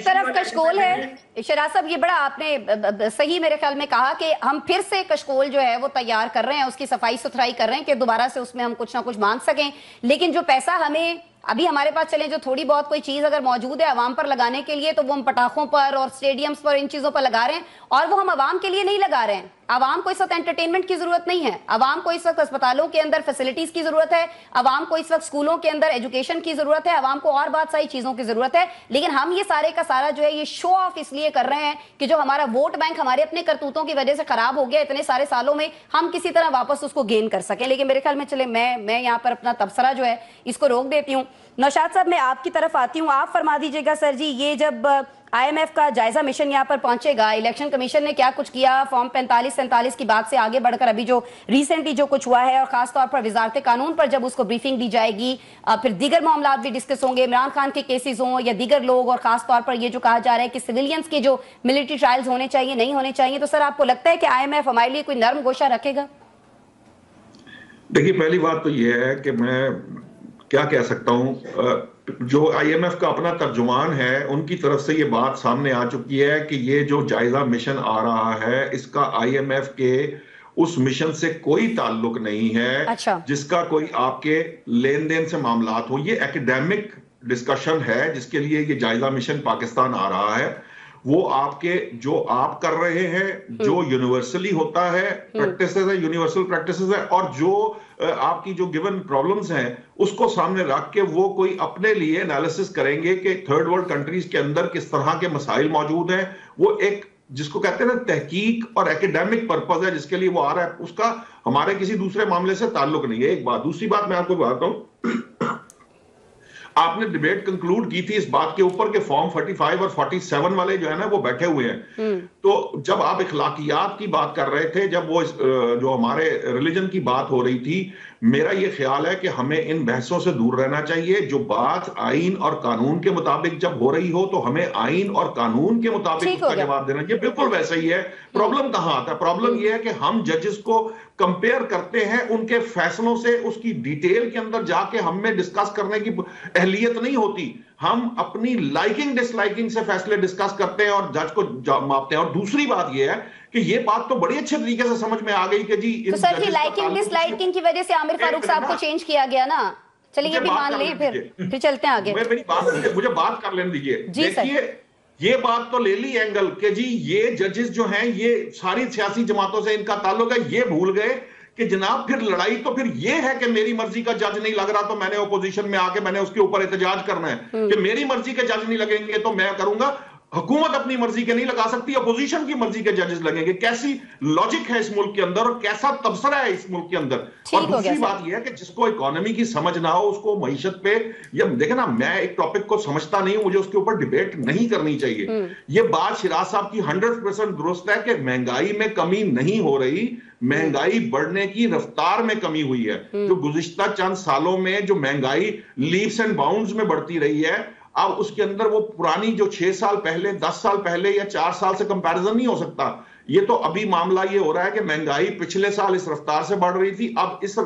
तरफ कशकोल है। शराज साहब, ये बड़ा आपने सही मेरे ख्याल में कहा कि हम फिर से कशकोल जो है वो तैयार कर रहे हैं, उसकी सफाई सुथराई कर रहे हैं कि दोबारा से उसमें हम कुछ ना कुछ मांग सकें। लेकिन जो पैसा हमें अभी हमारे पास चले, जो थोड़ी बहुत कोई चीज अगर मौजूद है अवाम पर लगाने के लिए, तो वो हम पटाखों पर और स्टेडियम्स पर इन चीजों पर लगा रहे हैं, और वो हम अवाम के लिए नहीं लगा रहे हैं। अवाम को इस वक्त एंटरटेनमेंट की जरूरत नहीं है, अवाम को इस वक्त अस्पतालों के अंदर फैसिलिटीज की जरूरत है, अवाम को इस वक्त स्कूलों के अंदर एजुकेशन की जरूरत है, अवाम को और बहुत सारी चीजों की जरूरत है। लेकिन हम ये सारे का सारा जो है ये शो ऑफ इसलिए कर रहे हैं कि जो हमारा वोट बैंक हमारे अपने करतूतों की वजह से खराब हो गया इतने सारे सालों में, हम किसी तरह वापस उसको गेन कर सकें। लेकिन मेरे ख्याल में चले मैं यहाँ पर अपना तबसरा जो है इसको रोक देती हूँ। नौशाद साहब, मैं आपकी तरफ आती हूँ, आप फरमा दीजिएगा सर जी, ये जब IMF का जायजा मिशन यहाँ पर पहुंचेगा, इलेक्शन कमीशन ने क्या कुछ किया, फॉर्म 45-47 की बात से आगे बढ़कर अभी जो रिसेंटली जो कुछ हुआ है, और खासतौर पर वजारत कानून पर जब उसको ब्रीफिंग दी जाएगी, फिर दीगर मामला भी डिस्कस होंगे, इमरान खान के केसेस हों या दीगर लोग, और खासतौर पर ये जो कहा जा रहा है कि सिविलियंस के जो मिलिट्री ट्रायल्स होने चाहिए, नहीं होने चाहिए, तो सर आपको लगता है कि IMF हमारे लिए कोई नर्म गोशा रखेगा? देखिए, पहली बात तो यह है कि मैं क्या कह सकता हूं, جو آئی ایم ایف کا اپنا ترجمان ہے ان کی طرف سے یہ بات سامنے آ چکی ہے کہ یہ جو جائزہ مشن آ رہا ہے اس کا آئی ایم ایف کے اس مشن سے کوئی تعلق نہیں ہے جس کا کوئی آپ کے لین دین سے معاملات ہو. یہ ایکیڈیمک ڈسکشن ہے جس کے لیے یہ جائزہ مشن پاکستان آ رہا ہے. وہ آپ کے جو آپ کر رہے ہیں جو یونیورسلی ہوتا ہے پریکٹسز ہے، یونیورسل پریکٹسز ہے، اور جو آپ کی جو گیون پرابلمز ہیں اس کو سامنے رکھ کے وہ کوئی اپنے لیے انالیسس کریں گے کہ تھرڈ ورلڈ کنٹریز کے اندر کس طرح کے مسائل موجود ہیں. وہ ایک جس کو کہتے ہیں نا تحقیق اور ایکیڈیمک پرپز ہے جس کے لیے وہ آ رہا ہے، اس کا ہمارے کسی دوسرے معاملے سے تعلق نہیں ہے. ایک بات. دوسری بات میں آپ کو بتاتا ہوں، آپ نے ڈیبیٹ کنکلوڈ کی تھی اس بات کے اوپر کہ فارم 45 اور 47 والے جو ہے نا وہ بیٹھے ہوئے ہیں. تو جب آپ اخلاقیات کی بات کر رہے تھے، جب وہ جو ہمارے ریلیجن کی بات ہو رہی تھی، میرا یہ خیال ہے کہ ہمیں ان بحثوں سے دور رہنا چاہیے. جو بات آئین اور قانون کے مطابق جب ہو رہی ہو تو ہمیں آئین اور قانون کے مطابق اس کا جواب دینا. یہ بالکل ویسا ہی ہے. پرابلم کہاں آتا ہے؟ پرابلم یہ ہے کہ ہم ججز کو کمپیئر کرتے ہیں ان کے فیصلوں سے، اس کی ڈیٹیل کے اندر جا کے ہم میں ڈسکس کرنے کی اہلیت نہیں ہوتی. ہم اپنی لائکنگ ڈس لائکنگ سے فیصلے ڈسکس کرتے ہیں اور جج کو ماپتے ہیں. اور دوسری بات یہ ہے کہ یہ بات تو بڑی اچھے طریقے سے سمجھ میں آ گئی کہ جی تو سر کی لائکنگ ڈس لائکنگ کی وجہ سے عامر فاروق صاحب کو چینج کیا گیا نا. چلیے یہ بھی مان لیں، پھر چلتے ہیں آگے. مجھے بات کر لینے دیجیے. دیکھیے یہ بات تو لے لی اینگل کہ جی یہ ججز جو ہیں یہ ساری سیاسی جماعتوں سے ان کا تعلق ہے. یہ بھول گئے کہ جناب پھر لڑائی تو پھر یہ ہے کہ میری مرضی کا جج نہیں لگ رہا تو میں نے اپوزیشن میں آ کے میں نے اس کے اوپر احتجاج کرنا ہے کہ میری مرضی کے جج نہیں لگیں گے تو میں کروں گا. حکومت اپنی مرضی کے نہیں لگا سکتی، اپوزیشن کی مرضی کے ججز لگیں گے. کیسی لاجک ہے اس ملک کے اندر اور کیسا تبصرہ ہے اس ملک کے اندر. اور دوسری بات یہ ہے کہ جس کو اکانومی کی سمجھ نہ ہو اس کو معیشت پہ یا دیکھیں نا، میں ایک ٹاپک کو سمجھتا نہیں ہوں، مجھے اس کے اوپر ڈیبیٹ نہیں کرنی چاہیے. یہ بات شیراز صاحب کی 100% درست ہے کہ مہنگائی میں کمی نہیں ہو رہی، مہنگائی بڑھنے کی رفتار میں کمی ہوئی ہے. جو گزشتہ چند سالوں میں جو مہنگائی لیپس اینڈ باؤنڈز میں بڑھتی رہی ہے، اب اس کے اندر وہ پرانی جو 6 سال پہلے 10 سال پہلے یا 4 سال سے کمپیریزن نہیں ہو سکتا. یہ تو ابھی معاملہ یہ ہو رہا ہے کہ مہنگائی پچھلے سال اس رفتار سے بڑھ رہی تھی، اب اس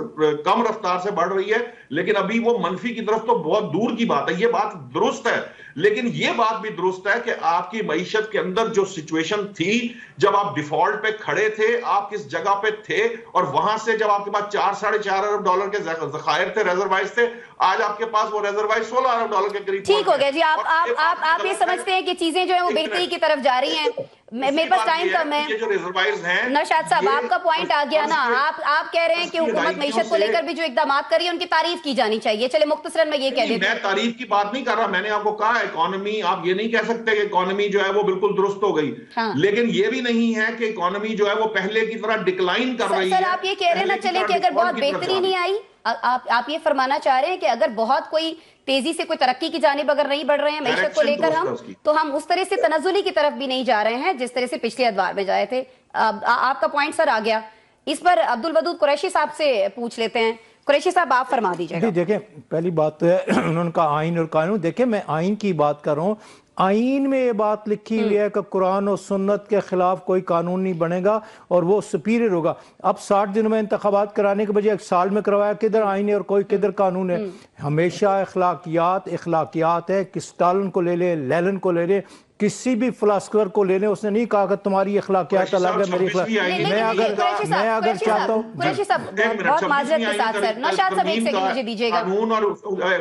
کم رفتار سے بڑھ رہی ہے، لیکن ابھی وہ منفی کی طرف تو بہت دور کی بات ہے. یہ بات درست ہے، لیکن یہ بات بھی درست ہے کہ آپ کی معیشت کے اندر جو سچویشن تھی جب آپ ڈیفالٹ پہ کھڑے تھے، آپ کس جگہ پہ تھے، اور وہاں سے جب آپ کے پاس 4-4.5 ارب ڈالر کے ذخائر تھے، ریزروائرز تھے، آج آپ کے پاس وہ ریزروائر 16 ارب ڈالر کے قریب. ٹھیک ہو گیا جی. آپ یہ سمجھتے ہیں کہ چیزیں جو ہیں وہ بہتری کی طرف جا رہی ہیں. میرے پاس ٹائم کم ہے. نوشاد صاحب آپ کا پوائنٹ آ گیا نا. آپ کہہ رہے ہیں کہ حکومت معیشت کو لے کر بھی جو اقدامات کر رہی ہے ان کی تعریف کی جانی چاہیے. چلے مختصراً میں یہ کہہ دیتی ہوں. میں تعریف کی بات نہیں کر رہا، میں نے آپ کو کہا اکانومی، آپ یہ نہیں کہہ سکتے کہ اکانومی جو ہے وہ بالکل درست ہو گئی، لیکن یہ بھی نہیں ہے کہ اکانومی جو ہے وہ پہلے کی طرح ڈکلائن کر رہی ہے. سر آپ یہ کہہ رہے ہیں نا، چلے کہ اگر بہت بہتری نہیں آئی، آپ یہ فرمانا چاہ رہے ہیں کہ اگر بہت کوئی تیزی سے کوئی ترقی کی جانب اگر نہیں بڑھ رہے ہیں معیشت کو لے کر تو ہم اس طرح سے تنزلی کی طرف بھی نہیں جا رہے ہیں جس طرح سے پچھلے ادوار میں جائے تھے. آپ کا پوائنٹ سر آ گیا. اس پر عبدالودود قریشی صاحب سے پوچھ لیتے ہیں. قریشی صاحب آپ فرما دیجئے گا. دیکھیں پہلی بات تو ہے انہوں نے کہا آئین اور قانون. دیکھیں میں آئین کی بات کر رہا ہوں. آئین میں یہ بات لکھی ہوئی ہے کہ قرآن و سنت کے خلاف کوئی قانون نہیں بنے گا اور وہ سپیریئر ہوگا. اب 60 دنوں میں انتخابات کرانے کے بجائے 1 سال میں کروایا، کدھر آئین ہے اور کوئی کدھر قانون ہے. ہمیشہ اخلاقیات ہے. اسٹالن کو لے لے، لینن کو لے لے، کسی بھی فلاسفر کو لے لیں، اس نے نہیں کہا کہ تمہاری اخلاقیات الگ ہے میری اخلاقیات. میں اگر چاہتا ہوں قریشی صاحب بہت معذرت کے ساتھ سر. نوشاد صاحب 1 سیکنڈ مجھے دیجیے گا. قانون اور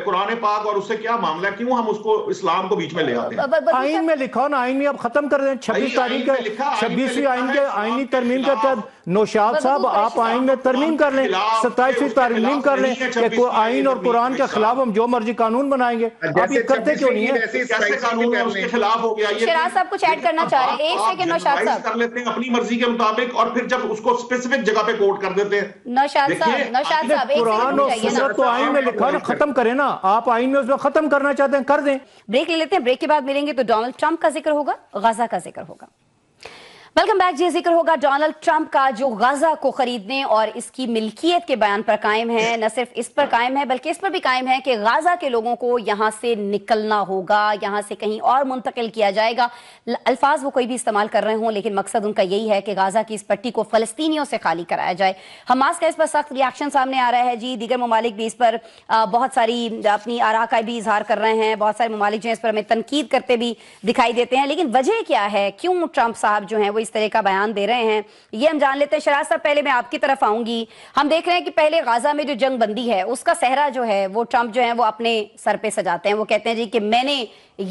قرآن پاک اور اس سے کیا معاملہ ہے؟ کیوں ہم اس کو اسلام کو بیچ میں لے آتے ہیں؟ آئین میں لکھا ہو نا، آئین میں اب ختم کر دیں. 26 تاریخ کا 26ویں آئین کے آئینی ترمیم کے تحت نوشاد صاحب آپ آئین میں ترمیم کر لیں، 27ویں ترمیم کر لیں کہ کوئی آئین اور قرآن کے خلاف ہم جو مرضی قانون بنائیں گے. آپ یہ کرتے کیوں نہیں ہیں؟ کیسے قانون اس کے خلاف ہو گیا؟ شیراز صاحب کچھ ایڈ کرنا چاہ رہے ہیں. 1 سیکنڈ نوشاد صاحب کر لیتے ہیں اپنی مرضی کے مطابق اور پھر جب اس کو اسپیسیفک جگہ پہ کوٹ کر دیتے ہیں. نوشاد صاحب قرآن اور سنت تو آئین میں لکھا نا، ختم کریں نا. آپ آئین میں اس میں ختم کرنا چاہتے ہیں کر دیں. بریک لے لیتے ہیں. بریک کے بعد ملیں گے تو ڈونلڈ ٹرمپ کا ذکر ہوگا، غزہ کا ذکر ہوگا. वेलकम बैक जी। जिक्र होगा डोनाल्ड ट्रंप का जो गाजा को खरीदने और इसकी मिल्कियत के बयान पर कायम है। न सिर्फ इस पर कायम है बल्कि इस पर भी कायम है कि गाजा के लोगों को यहां से निकलना होगा, यहां से कहीं और मुंतकिल किया जाएगा। अल्फाज वो कोई भी इस्तेमाल कर रहे हों लेकिन मकसद उनका यही है कि गाजा की इस पट्टी को फलस्तीनियों से खाली कराया जाए। हमास का इस पर सख्त रिएक्शन सामने आ रहा है जी। दीगर ममालिक भी इस पर बहुत सारी अपनी आरा का भी इजहार कर रहे हैं। बहुत सारे ममालिक जो है इस पर हमें तनकीद करते भी दिखाई देते हैं। लेकिन वजह क्या है, क्यों ट्रंप साहब जो है वो इस तरह का बयान दे रहे हैं, ये हम जान लेते हैं। शराज साहब, पहले मैं आपकी तरफ आऊंगी। हम देख रहे हैं कि पहले गाजा में जो जंग बंदी है उसका सहरा जो है वो ट्रंप जो है वो अपने सर पे सजाते हैं। वो कहते हैं जी कि मैंने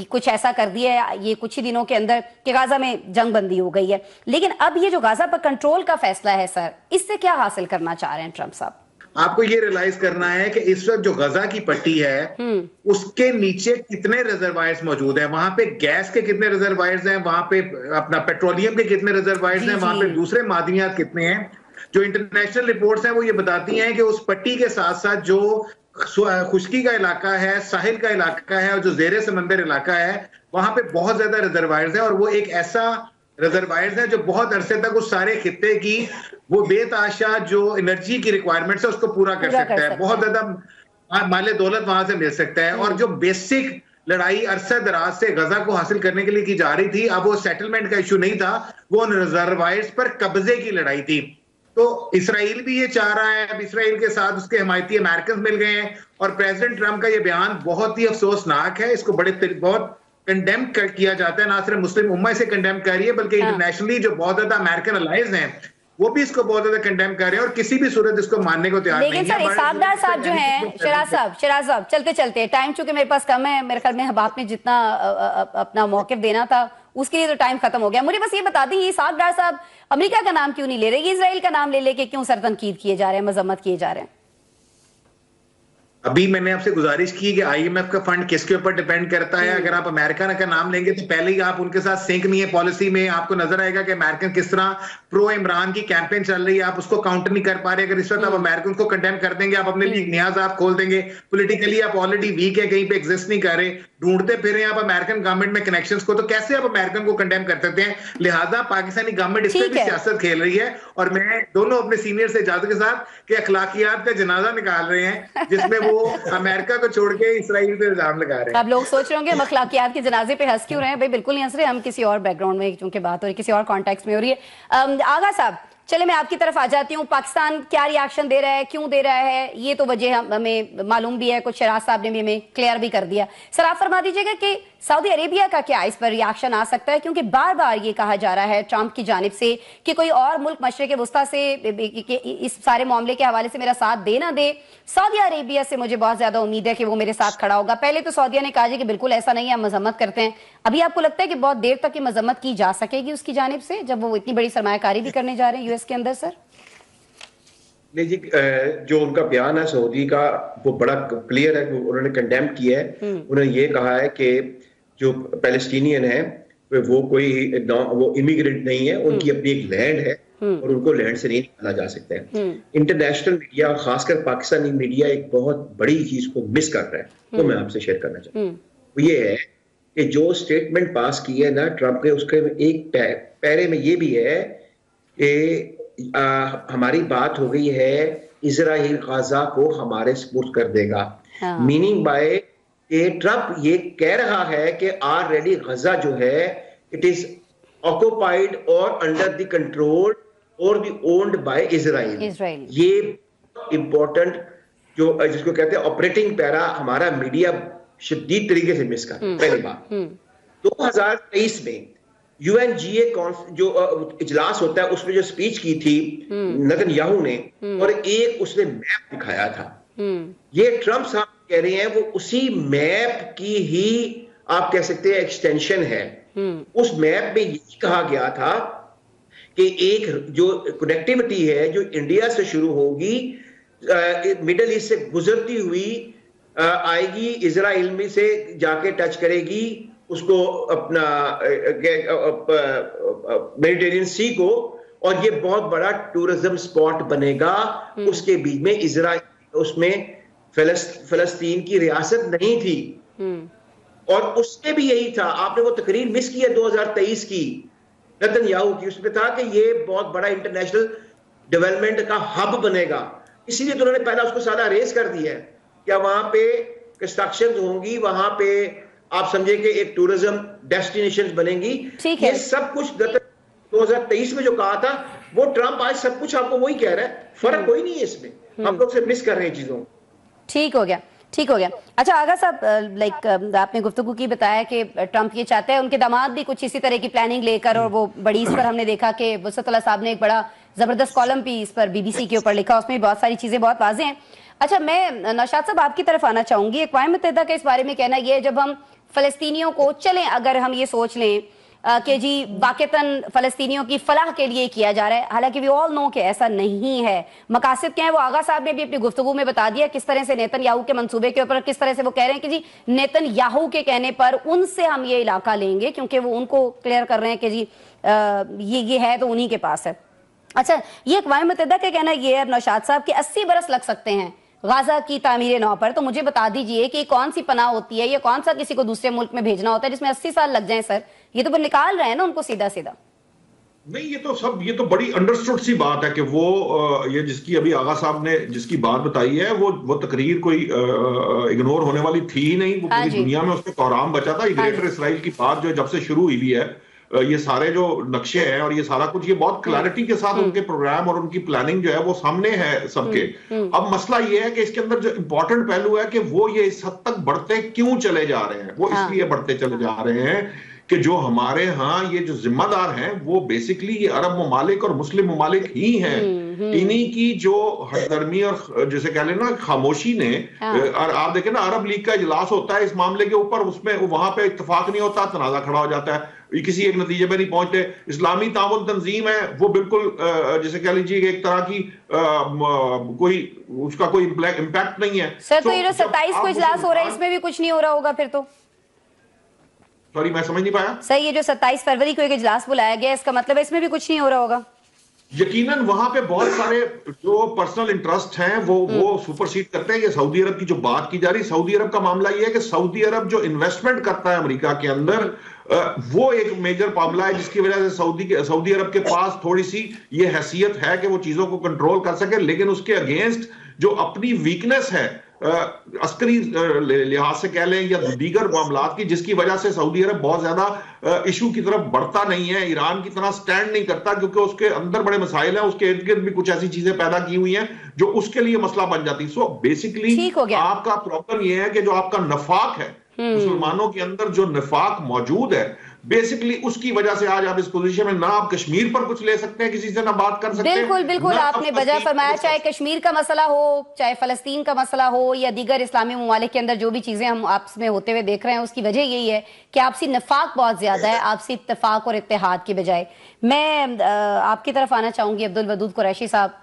कुछ ऐसा कर दिया है ये कुछ ही दिनों के अंदर कि गाजा में जंग बंदी हो गई है। लेकिन अब ये जो गाजा पर कंट्रोल का फैसला है सर, इससे क्या हासिल करना चाह रहे हैं ट्रंप साहब? आपको ये रियलाइज करना है कि इस वक्त जो गजा की पट्टी है उसके नीचे कितने रिजर्वायर्स मौजूद हैं, वहां पे गैस के कितने रिजर्वायर्स हैं, वहां पे अपना पेट्रोलियम के कितने रिजर्वायर्स हैं, वहां पे दूसरे मादनियात कितने हैं। जो इंटरनेशनल रिपोर्ट्स हैं वो ये बताती हैं कि उस पट्टी के साथ साथ जो खुश्की का इलाका है, साहिल का इलाका है और जो जेरे समंदर इलाका है, वहां पे बहुत ज्यादा रिजर्वायर्स हैं। और वो एक ऐसा रिजर्वायर्स है जो बहुत अरसे तक उस सारे खित्ते की वो बेताशा जो एनर्जी की रिक्वायरमेंट्स है उसको पूरा कर सकता है। बहुत ज्यादा माले दौलत वहां से मिल सकता है। और जो बेसिक लड़ाई अरसा दराज से गजा को हासिल करने के लिए की जा रही थी, अब वो सेटलमेंट का इशू नहीं था, वो उन रिजर्वायर्स पर कब्जे की लड़ाई थी। तो इसराइल भी ये चाह रहा है। अब इसराइल के साथ उसके हिमायती अमेरिकन मिल गए हैं और प्रेसिडेंट ट्रंप का ये बयान बहुत ही अफसोसनाक है। इसको बहुत कंडेम किया जाता है, ना सिर्फ मुस्लिम उम्मा से कंडेम कर रही है बल्कि इंटरनेशनली जो बहुत ज्यादा अमेरिकन अलाइज हैं वो भी इसको बहुत ज्यादा कंडेम कर रहे हैं और किसी भी सूरत इसको मानने को तैयार नहीं है। लेकिन सर इसाबदार साहब जो हैं, शराज साहब चलते चलते टाइम चूंकि मेरे पास कम है, मेरे ख्याल में आपने जितना अपना मौक़िफ़ देना था उसके लिए तो टाइम खत्म हो गया। मुझे बस ये बता दी, इसाबदार साहब अमेरिका का नाम क्यों नहीं ले रहे, इजराइल का नाम ले लेके क्यों सर तनकीद किए जा रहे हैं, मजम्मत किए जा रहे हैं? अभी मैंने आपसे गुजारिश की कि आईएमएफ का फंड किसके ऊपर डिपेंड करता है। अगर आप अमेरिका का नाम लेंगे तो पहले ही आप उनके साथ सिंक नहीं है पॉलिसी में। आपको नजर आएगा कि अमेरिकन किस तरह प्रो इमरान की कैंपेन चल रही है, आप उसको काउंटर नहीं कर पा रहे। अगर इस वक्त आप अमेरिकन को कंडेम कर देंगे, आप अपने लिए न्याज आप खोल देंगे, पॉलिटिकली आप ऑलरेडी वीक है, कहीं पे एग्जिस्ट नहीं कर रहे, ढूंढते फिर रहे आप अमेरिकन गवर्नमेंट में कनेक्शंस को, तो कैसे आप अमेरिकन को कंडेम कर सकते हैं? लिहाजा पाकिस्तानी गवर्नमेंट इस पर भी सियासत खेल रही है और मैं दोनों अपने सीनियर से इजाजत के साथ कि अखलाकियात का जनाजा निकाल रहे हैं जिसमें वो अमेरिका को छोड़ के इसराइल पे इल्जाम लगा रहे हैं। अब लोग सोच रहे होंगे अखलाकियात के जनाजे पे हंस क्यों रहे हैं? भाई बिल्कुल नहीं हंस रहे, हम किसी और बैकग्राउंड में चूंकि बात हो रही, किसी और कॉन्टेक्स्ट में हो रही है। आगा साहब, चले मैं आपकी तरफ आ जाती हूँ। पाकिस्तान क्या रिएक्शन दे रहा है, क्यों दे रहा है, ये तो वजह हमें मालूम भी है, कुछ शराज साहब ने भी हमें क्लियर भी कर दिया। सर आप फरमा दीजिएगा कि सऊदी अरेबिया का क्या इस पर रिएक्शन आ सकता है, क्योंकि बार बार ये कहा जा रहा है ट्रंप की जानिब से कि कोई और मुल्क मशरिक वस्ता से इस सारे मामले के हवाले से मेरा साथ दे ना दे। सऊदी अरेबिया से मुझे बहुत ज्यादा उम्मीद है कि वो मेरे साथ खड़ा होगा। पहले तो सऊदिया ने कहा कि बिल्कुल ऐसा नहीं है, हम मजम्मत करते हैं। अभी आपको लगता है कि बहुत देर तक ये मजम्मत की जा सकेगी उसकी जानिब से, जब वो इतनी बड़ी सरमायाकारी भी करने जा रहे हैं यूएस के अंदर? सर जी, जो उनका बयान है सऊदी का वो बड़ा क्लियर है, उन्होंने कंडेम किया है। उन्होंने ये कहा है कि जो पैलेस्टीनियन है वो इमिग्रेंट नहीं है, उनकी अपनी एक लैंड है और उनको लैंड से नहीं निकाला जा सकता है। इंटरनेशनल मीडिया, खासकर पाकिस्तानी मीडिया, एक बहुत बड़ी चीज को मिस कर रहा है, तो मैं आपसे शेयर करना चाहता हूँ। वो ये है कि जो स्टेटमेंट पास की है ना ट्रंप ने, उसके एक पैरे में ये भी है कि हमारी बात हो गई है इजराइल गाजा को हमारे सपुर्द कर देगा। मीनिंग बाय कि ट्रंप ये कह रहा है कि ऑलरेडी गजा जो है इट इज ऑक्युपाइड और अंडर द कंट्रोल और द ओन्ड बाय इजराइल। ये इंपॉर्टेंट जो जिसको कहते हैं ऑपरेटिंग पैरा, हमारा मीडिया शदीद तरीके से मिस कर। पहली बात 2023 में यूएनजीए जो इजलास होता है उसमें जो स्पीच की थी नेतन्याहू ने, और एक उसने मैप दिखाया था। ये ट्रंप साहब कह रहे हैं वो उसी मैप की ही आप कह सकते हैं एक्सटेंशन है। उस मैप में यही कहा गया था कि एक जो कनेक्टिविटी है जो इंडिया से शुरू होगी, मिडिल ईस्ट से गुजरती हुई आएगी, इजराइल में से जाके टच करेगी उसको अपना मेडिटेरियन सी को, और ये बहुत बड़ा टूरिज्म स्पॉट बनेगा। उसके बीच में इजराइल, उसमें फलस्तीन की रियासत नहीं थी। और उसमें भी यही था, आपने वो तकरीर मिस की है 2023 की नेतन्याहू की, उसमें था कि ये बहुत बड़ा इंटरनेशनल डेवलपमेंट का हब बनेगा, इसीलिए तो उन्होंने पहला उसको सारा रेस कर दिया है। क्या वहां पे कंस्ट्रक्शन होंगी, वहां पे आप समझे कि एक टूरिज्म डेस्टिनेशन बनेंगी, ये सब कुछ 2023 में जो कहा था वो ट्रंप आज सब कुछ आपको वही कह रहा है, फर्क कोई नहीं है इसमें, हम लोग से मिस कर रहे हैं चीजों। ठीक हो गया, ठीक हो गया। अच्छा आगा साहब, लाइक आपने गुफ्तगू की बताया कि ट्रंप ये चाहते हैं, उनके दामाद भी कुछ इसी तरह की प्लानिंग लेकर, और वो बड़ी, इस पर हमने देखा कि वसतुल्लाह साहब ने एक बड़ा जबरदस्त कॉलम भी इस पर बीबीसी के ऊपर लिखा, उसमें बहुत सारी चीजें बहुत वाज़ेह हैं। अच्छा मैं नौशाद साहब आपकी तरफ आना चाहूंगी। अक़वाम मुत्तहिदा का इस बारे में कहना यह है, जब हम फलस्तीनियों को, चलें अगर हम ये सोच लें कि जी वाक़तन फलस्तीनियों की फलाह के लिए किया जा रहा है, हालांकि वी ऑल नो कि ऐसा नहीं है। मकासद क्या है वो आगा साहब ने भी अपनी गुफ्तगू में बता दिया, किस तरह से नेतन्याहू के मंसूबे के ऊपर, किस तरह से वो कह रहे हैं कि जी नेतन्याहू के कहने पर उनसे हम ये इलाका लेंगे, क्योंकि वो उनको क्लियर कर रहे हैं कि जी ये है तो उन्हीं के पास है। अच्छा ये अक़वाम मुत्तहिदा का कहना ये है नौशाद साहब कि 80 बरस लग सकते हैं गाजा की तामीर नौ पर, तो मुझे बता दीजिए कि कौन सी पनाह होती है, या कौन सा किसी को दूसरे मुल्क में भेजना होता है जिसमें 80 साल लग जाएं सर? ये तो वो निकाल रहे हैं ना उनको सीधा सीधा। नहीं, ये तो बड़ी अंडरस्टूड सी बात है कि वो ये जिसकी अभी आगा साहब ने जिसकी बात बताई है, वो तकरीर कोई इग्नोर होने वाली थी ही नहीं, वो पूरी दुनिया में उसके कोराम बचा था। ग्रेटर इसराइल की बात जो जब से शुरू हुई है, ये सारे जो नक्शे हैं और ये सारा कुछ, ये बहुत क्लैरिटी के साथ उनके प्रोग्राम और उनकी प्लानिंग जो है वो सामने है सबके। अब मसला ये है कि इसके अंदर जो इंपॉर्टेंट पहलू है कि वो ये इस हद तक बढ़ते क्यों चले जा रहे हैं। वो इसलिए बढ़ते चले जा रहे हैं कि जो हमारे यहाँ ये जो जिम्मेदार हैं वो बेसिकली ये अरब ममालिक और मुस्लिम ममालिक ही हैं। इन्हीं की जो हरदर्मी और जैसे कह लेना खामोशी ने, और आप देखें ना अरब लीग का इजलास होता है इस मामले के ऊपर, उसमें वहां पे इत्तेफाक नहीं होता, तनाजा खड़ा हो जाता है, किसी एक नतीजे पे नहीं पहुंचते। इस्लामी ताउन तंजीम है वो बिल्कुल जैसे कह लीजिए एक तरह की कोई उसका कोई इम्पैक्ट नहीं है। सर तो ये जो 27 को इजलास हो रहा है इसमें भी कुछ नहीं हो रहा होगा फिर तो? सॉरी मैं समझ नहीं पाया सर, ये जो 27 फरवरी को एक इजलास बुलाया गया, इसका मतलब है इसमें भी कुछ नहीं हो रहा होगा? यकीनन वहां पे बहुत सारे जो पर्सनल इंटरेस्ट हैं वो सुपरसीड करते हैं। ये सऊदी अरब की जो बात की जा रही, सऊदी अरब का मामला ये है कि सऊदी अरब जो इन्वेस्टमेंट करता है अमेरिका के अंदर, वो एक मेजर मामला है जिसकी वजह से सऊदी अरब के पास थोड़ी सी ये हैसियत है कि वो चीजों को कंट्रोल कर सके, लेकिन उसके अगेंस्ट जो अपनी वीकनेस है अस्करी लिहाज से कह लें या दीगर मामलात की, जिसकी वजह से सऊदी अरब बहुत ज्यादा इशू की तरफ बढ़ता नहीं है, ईरान की तरह स्टैंड नहीं करता, क्योंकि उसके अंदर बड़े मसाइल हैं, उसके इर्द गिर्द भी कुछ ऐसी चीजें पैदा की हुई हैं जो उसके लिए मसला बन जाती। सो बेसिकली आपका प्रॉब्लम यह है कि जो आपका नफाक है, मुसलमानों के अंदर जो निफाक मौजूद है, बेसिकली उसकी वजह से आज आप इस पोजीशन में ना आप कश्मीर पर कुछ ले सकते हैं, किसी से ना बात कर सकते हैं। बिल्कुल बिल्कुल आपने वजह फरमाया, चाहे कश्मीर का मसला हो, चाहे फलस्तीन का मसला हो, या दीगर इस्लामी ममालिक के अंदर जो भी चीजें हम आपस में होते हुए देख रहे हैं, उसकी वजह यही है कि आपसी नफाक बहुत ज्यादा है, आपसी इत्तेफाक और इत्तेहाद की बजाय। मैं आपकी तरफ आना चाहूंगी अब्दुल वदूद कुरैशी साहब।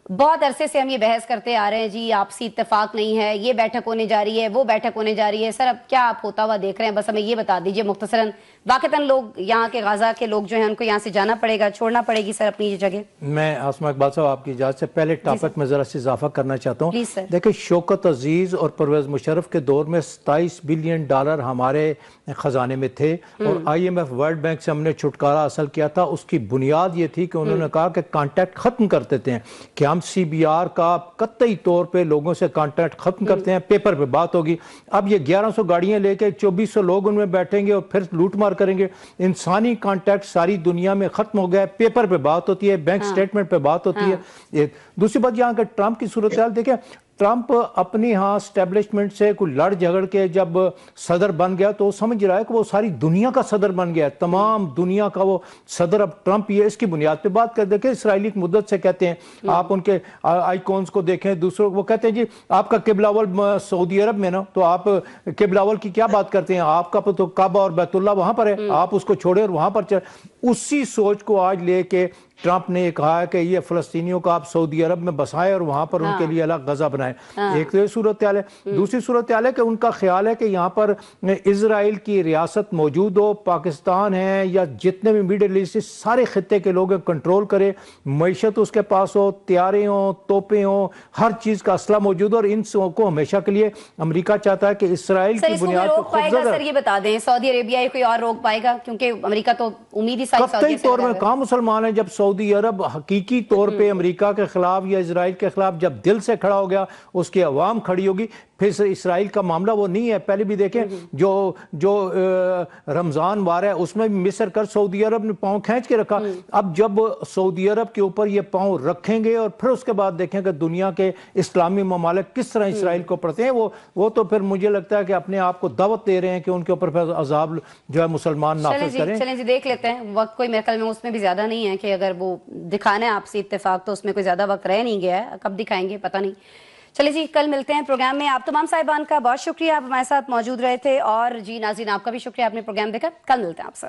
बहुत अरसे से हम ये बहस करते आ रहे हैं जी आपसी इत्तेफाक नहीं है, ये बैठक होने जा रही है, वो बैठक होने जा रही है। सर अब क्या आप होता हुआ देख रहे हैं, बस हमें ये बता दीजिए मुख्तसरन। वाक़तन लोग यहाँ के गाजा के लोग जो हैं उनको यहाँ से जाना पड़ेगा, छोड़ना पड़ेगी सर अपनी जगह। मैं आसमा इकबाल साहब आपकी इजाज़त से पहले टॉपिक में ज़रा सा इजाफा करना चाहता हूँ। देखिए शौकत अजीज़ और परवेज़ मुशर्रफ के दौर में 27 बिलियन डॉलर हमारे ख़जाने में थे और IMF वर्ल्ड बैंक से हमने छुटकारा हासिल किया था। उसकी बुनियाद ये थी कि उन्होंने कहा कि कॉन्टैक्ट ख़त्म कर देते हैं, कि हम CBR का कतई तौर पे लोगों से कॉन्टैक्ट खत्म करते हैं, पेपर पे बात होगी। अब ये 1100 गाड़ियां लेके 2400 लोग उनमें बैठेंगे और फिर लूटमार करेंगे। इंसानी कॉन्टैक्ट सारी दुनिया में खत्म हो गया है, पेपर पे बात होती है, बैंक स्टेटमेंट पे बात होती है। दूसरी बात यहाँ का ट्रंप की सूरत हाल देखें, ट्रंप अपनी यहाँ स्टैब्लिशमेंट से कोई लड़ झगड़ के जब सदर बन गया तो वो समझ रहा है कि वो सारी दुनिया का सदर बन गया है, तमाम दुनिया का वो सदर अब ट्रंप ये इसकी बुनियाद पे बात कर। देखें इसराइली मुद्दत से कहते हैं आप उनके आइकॉन्स को देखें, दूसरों वो कहते हैं जी आपका किबलावल सऊदी अरब में ना, तो आप किबलावल की क्या बात करते हैं, आपका तो काबा और बैतुल्ला वहां पर है, आप उसको छोड़े और वहां पर चले। उसी सोच को आज लेके ट्रंप ने कहा है कि ये फ़लस्तीनियों को आप सऊदी अरब में बसाएं और वहाँ पर उनके लिए अलग गज़ा बनाएं। एक तो ये सूरत हाल है। दूसरी सूरत हाल है कि उनका ख्याल है कि यहाँ पर इजराइल की रियासत मौजूद हो, पाकिस्तान है या जितने भी मिडल ईस्ट सारे खत्ते के लोग कंट्रोल करे, मईशत उसके पास हो, तैयारे हों, तोपें हों, हर चीज़ का असला मौजूद हो, और इन को हमेशा के लिए अमेरिका चाहता है कि इसराइल की बुनियाद को पाएगा। सर ये बता दें, सऊदी अरेबिया कोई और रोक पाएगा? क्योंकि अमेरिका तो उम्मीद ही कतई तौर में कहाँ मुसलमान है। जब सऊदी अरब हकीकी तौर पे अमेरिका के खिलाफ या इजराइल के खिलाफ जब दिल से खड़ा हो गया, उसकी अवाम खड़ी होगी, फिर इसराइल का मामला वो नहीं है। पहले भी देखें जो रमजान वार है उसमें भी मिस्र कर सऊदी अरब ने पांव खींच के रखा। अब जब सऊदी अरब के ऊपर ये पांव रखेंगे और फिर उसके बाद देखें कि दुनिया के इस्लामी ममालिक किस तरह इसराइल को पढ़ते हैं, वो तो फिर मुझे लगता है कि अपने आप को दावत दे रहे हैं कि उनके ऊपर फिर अजाब जो है मुसलमान नाफिज करें। चलें जी, देख लेते हैं। वक्त कोई मेरे ख्याल में उसमें भी ज्यादा नहीं है कि अगर वो दिखाना है आपसी इत्तेफाक, तो उसमें कोई ज्यादा वक्त रह नहीं गया है। कब दिखाएंगे पता नहीं। चलिए जी, कल मिलते हैं प्रोग्राम में। आप तमाम साहिबान का बहुत शुक्रिया, आप हमारे साथ मौजूद रहे थे, और जी नाज़रीन आपका भी शुक्रिया, आपने प्रोग्राम देखा। कल मिलते हैं आपसे।